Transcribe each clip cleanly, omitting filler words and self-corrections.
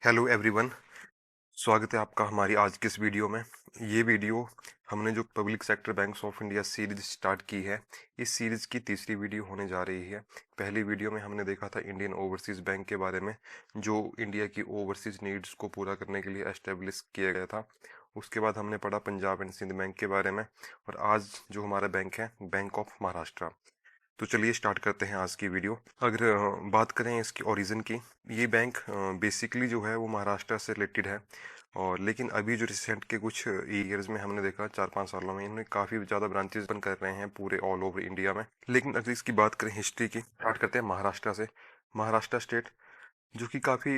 Hello everyone. स्वागत है आपका हमारी आज की इस वीडियो में। ये वीडियो हमने जो public sector banks of India series start की है, इस सीरीज की तीसरी वीडियो होने जा रही है। पहली वीडियो में हमने देखा था इंडियन ओवरसीज़ बैंक के बारे में, जो इंडिया की ओवरसीज़ नीड्स को पूरा करने के लिए एस्टेब्लिश किया गया था। उसके बाद हमने पढ़ा पंजाब एंड सिंध बैंक के बारे में, और आज जो हमारा बैंक है, बैंक ऑफ महाराष्ट्र। तो चलिए स्टार्ट करते हैं आज की वीडियो। अगर बात करें इसकी ओरिजिन की, ये बैंक बेसिकली जो है वो महाराष्ट्र से रिलेटेड है। और लेकिन अभी जो रिसेंट के कुछ ईयर्स में हमने देखा, 4-5 सालों में इन्होंने काफ़ी ज़्यादा ब्रांचेस ओपन कर रहे हैं पूरे ऑल ओवर इंडिया में। लेकिन अगर इसकी बात करें हिस्ट्री की, स्टार्ट करते हैं महाराष्ट्र से। महाराष्ट्र स्टेट जो कि काफ़ी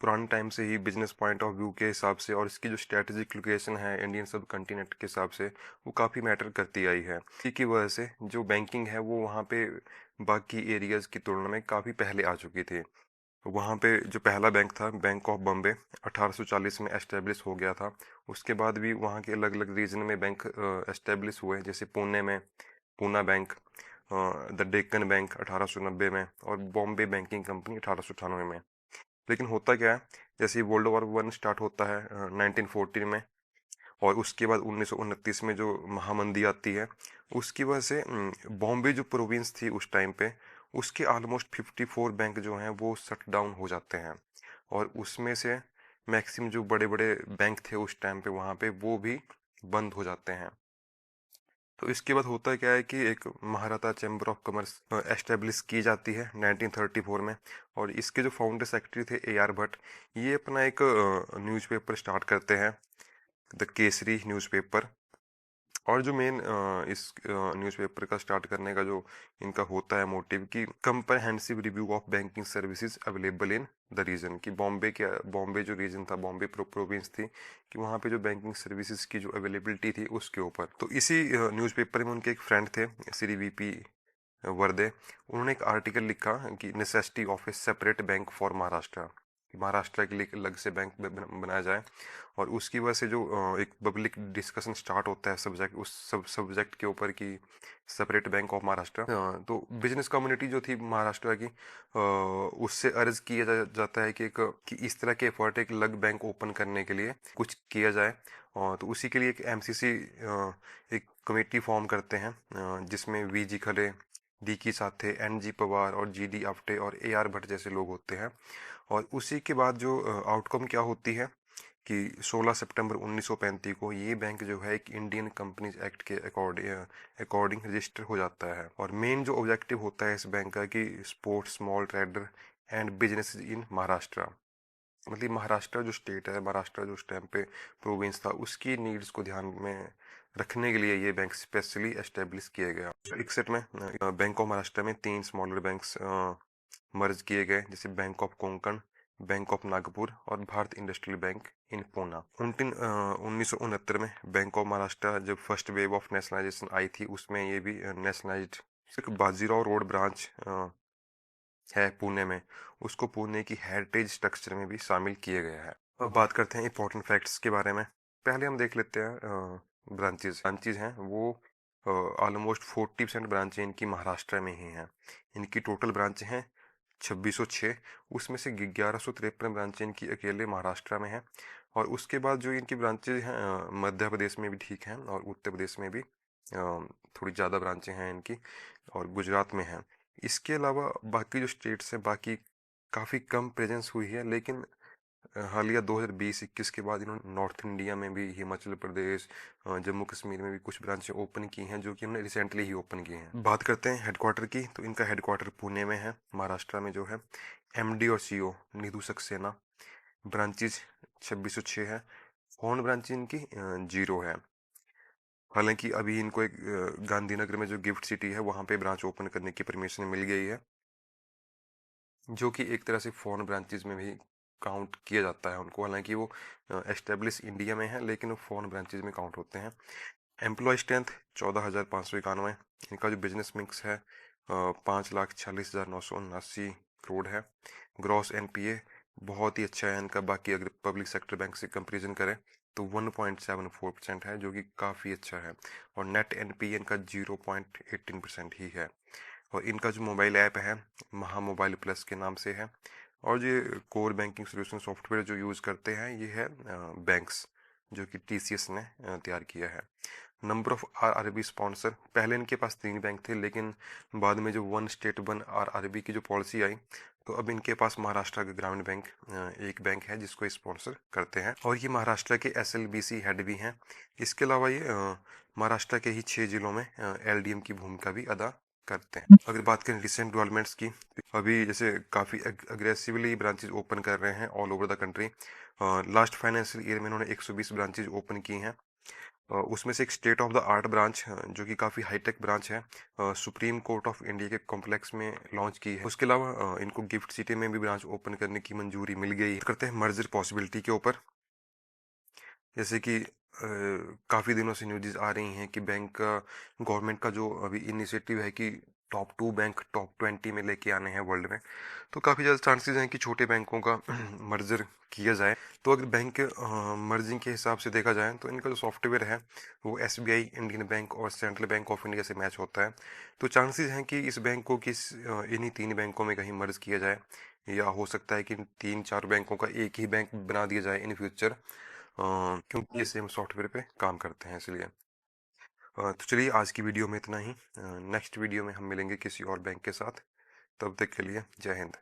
पुराने टाइम से ही बिजनेस पॉइंट ऑफ व्यू के हिसाब से, और इसकी जो स्ट्रेटेजिक लोकेशन है इंडियन सब कंटिनेंट के हिसाब से, वो काफ़ी मैटर करती आई है। इसी की वजह से जो बैंकिंग है वो वहाँ पे बाकी एरियाज़ की तुलना में काफ़ी पहले आ चुकी थी। वहाँ पे जो पहला बैंक था, बैंक ऑफ बॉम्बे, 1840 में एस्टेब्लिश हो गया था। उसके बाद भी वहाँ के अलग अलग रीजन में बैंक एस्टेब्लिश हुए, जैसे पुणे में Poona bank, the Deccan bank 1890 में, और बॉम्बे बैंकिंग कंपनी 1898 में। लेकिन होता क्या है, जैसे ही वर्ल्ड वॉर वन स्टार्ट होता है 1914 में, और उसके बाद 1929 में जो महामंदी आती है, उसकी वजह से बॉम्बे जो प्रोविंस थी उस टाइम पे, उसके ऑलमोस्ट 54 बैंक जो हैं वो शट डाउन हो जाते हैं। और उसमें से मैक्सिमम जो बड़े बड़े बैंक थे उस टाइम पे वहाँ पे, वो भी बंद हो जाते हैं। तो इसके बाद होता क्या है कि एक Maharana chamber of commerce establish की जाती है 1934 में। और इसके जो फाउंडर सेक्रेटरी थे ए आर भट्ट, ये अपना एक न्यूज़पेपर स्टार्ट करते हैं, द केसरी न्यूज़पेपर। और जो मेन इस न्यूज़पेपर का स्टार्ट करने का जो इनका होता है मोटिव, कि comprehensive review of banking services available in the region, कि बॉम्बे जो रीजन था, बॉम्बे प्रोविंस थी, कि वहाँ पे जो बैंकिंग सर्विसेज की जो अवेलेबिलिटी थी उसके ऊपर। तो इसी न्यूज़पेपर में उनके एक फ्रेंड थे, श्री वीपी वर्दे, उन्होंने एक आर्टिकल लिखा कि necessity of A separate bank for Maharashtra, Maharashtra के लिए एक अलग से बैंक बनाया जाए। और उसकी वजह से जो एक पब्लिक डिस्कशन स्टार्ट होता है सब्जेक्ट, उस सब्जेक्ट के ऊपर, कि सेपरेट बैंक ऑफ महाराष्ट्र। तो बिजनेस कम्युनिटी जो थी महाराष्ट्र की, उससे अर्ज किया जाता है कि कि इस तरह के एफर्ट एक अलग बैंक ओपन करने के लिए कुछ किया जाए। और तो उसी के लिए एक एमसीसी एक कमेटी फॉर्म करते हैं, जिसमें वी जी खले, डी की साथे, एन जी पवार और जी डी आफ्टे और ए आर भट्ट जैसे लोग होते हैं। और उसी के बाद जो आउटकम क्या होती है, कि 16 सितंबर 1935 को ये बैंक जो है एक इंडियन कंपनीज एक्ट के अकॉर्डिंग रजिस्टर हो जाता है। और मेन जो ऑब्जेक्टिव होता है इस बैंक का, कि support small trader and business in Maharashtra. मतलब महाराष्ट्र जो स्टेट है, महाराष्ट्र जो उस टाइम पे प्रोविंस था, उसकी नीड्स को ध्यान में रखने के लिए ये बैंक स्पेशली एस्टेब्लिश किया गया। 61 में बैंक ऑफ महाराष्ट्र में 3 स्मॉलर बैंक्स मर्ज किए गए, जैसे bank of Konkan, bank of Nagpur और भारत इंडस्ट्रियल बैंक इन पूना। 1969 में बैंक ऑफ महाराष्ट्र जब फर्स्ट वेव ऑफ नेशनलाइजेशन आई थी, उसमें ये भी नेशनलाइज्ड। एक बाजीराव रोड ब्रांच है पुणे में, उसको पुणे की हेरिटेज स्ट्रक्चर में भी शामिल किया गया है। अब बात करते हैं इंपॉर्टेंट फैक्ट्स के बारे में। पहले हम देख लेते हैं ब्रांचेज हैं वो ऑलमोस्ट 40% ब्रांचें इनकी महाराष्ट्र में ही हैं। इनकी टोटल ब्रांचें हैं 2606, उसमें से 1153 ब्रांचें इनकी अकेले महाराष्ट्र में हैं। और उसके बाद जो इनकी ब्रांचेज हैं मध्य प्रदेश में भी ठीक हैं, और उत्तर प्रदेश में भी थोड़ी ज़्यादा ब्रांचें हैं इनकी, और गुजरात में हैं। इसके अलावा बाकी जो स्टेट्स हैं, बाकी काफ़ी कम प्रेजेंस हुई है। लेकिन हालिया 2020-21 के बाद इन्होंने नॉर्थ इंडिया में भी, हिमाचल प्रदेश, जम्मू कश्मीर में भी कुछ ब्रांचें ओपन की हैं, जो कि हमने रिसेंटली ही ओपन की हैं। बात करते हैं हेडक्वार्टर की, तो इनका हेडक्वार्टर पुणे में है, महाराष्ट्र में जो है। एमडी और सीईओ निधु सक्सेना। ब्रांचेज 2606 है। फोन ब्रांच इनकी 0 है। हालांकि अभी इनको एक गांधीनगर में जो गिफ्ट सिटी है, वहाँ पे ब्रांच ओपन करने की परमिशन मिल गई है, जो कि एक तरह से फॉरेन ब्रांचेस में भी काउंट किया जाता है उनको। हालांकि वो एस्टेब्लिश इंडिया में है, लेकिन वो फॉरेन ब्रांचेस में काउंट होते हैं। Employ strength 14,591। इनका जो बिजनेस मिक्स है 5,46,979 करोड़ है। ग्रॉस एनपीए बहुत ही अच्छा है इनका, बाकी अगर पब्लिक सेक्टर बैंक से कंपेरिजन करें तो 1.74% है, जो कि काफ़ी अच्छा है। और नेट एनपीए इनका 0.18% ही है। और इनका जो मोबाइल ऐप है, महा मोबाइल प्लस के नाम से है, और ये कोर बैंकिंग सोल्यूशन सॉफ्टवेयर जो यूज़ करते हैं ये है बैंक्स, जो कि टीसीएस ने तैयार किया है। नंबर ऑफ आरआरबी स्पॉन्सर, पहले इनके पास 3 बैंक थे, लेकिन बाद में जो वन स्टेट वन आरआरबी की जो पॉलिसी आई, तो अब इनके पास महाराष्ट्र का ग्रामीण बैंक एक बैंक है जिसको स्पॉन्सर करते हैं, और ये महाराष्ट्र के एसएलबीसी हेड भी हैं। इसके अलावा ये महाराष्ट्र के ही 6 जिलों में एलडीएम की भूमिका भी अदा करते हैं। अगर बात करें रिसेंट डेवलपमेंट्स की, अभी जैसे काफ़ी अग्रेसिवली ब्रांचेज ओपन कर रहे हैं all over the country. Last financial year में इन्होंने 120 ब्रांचेज ओपन की हैं। उसमें से एक state of the art branch जो कि काफ़ी हाईटेक ब्रांच है, सुप्रीम कोर्ट ऑफ इंडिया के कॉम्प्लेक्स में लॉन्च की है। उसके अलावा इनको गिफ्ट सिटी में भी ब्रांच ओपन करने की मंजूरी मिल गई है। करते हैं मर्जर पॉसिबिलिटी के ऊपर, जैसे कि काफ़ी दिनों से न्यूज़ आ रही हैं कि बैंक का, गवर्नमेंट का जो अभी इनिशिएटिव है कि टॉप 2 बैंक टॉप 20 में लेके आने हैं वर्ल्ड में, तो काफ़ी ज़्यादा चांसेस हैं कि छोटे बैंकों का मर्जर किया जाए। तो अगर बैंक मर्जिंग के हिसाब से देखा जाए तो इनका जो सॉफ्टवेयर है वो एसबीआई, इंडियन बैंक और सेंट्रल बैंक ऑफ इंडिया से मैच होता है। तो चांसेस हैं कि इस बैंक को इन्हीं 3 बैंकों में कहीं मर्ज किया जाए, या हो सकता है कि इन 3-4 बैंकों का एक ही बैंक बना दिया जाए इन फ्यूचर, क्योंकि ये सेम सॉफ्टवेयर पे काम करते हैं इसलिए। तो चलिए आज की वीडियो में इतना ही। नेक्स्ट वीडियो में हम मिलेंगे किसी और बैंक के साथ। तब तक के लिए जय हिंद।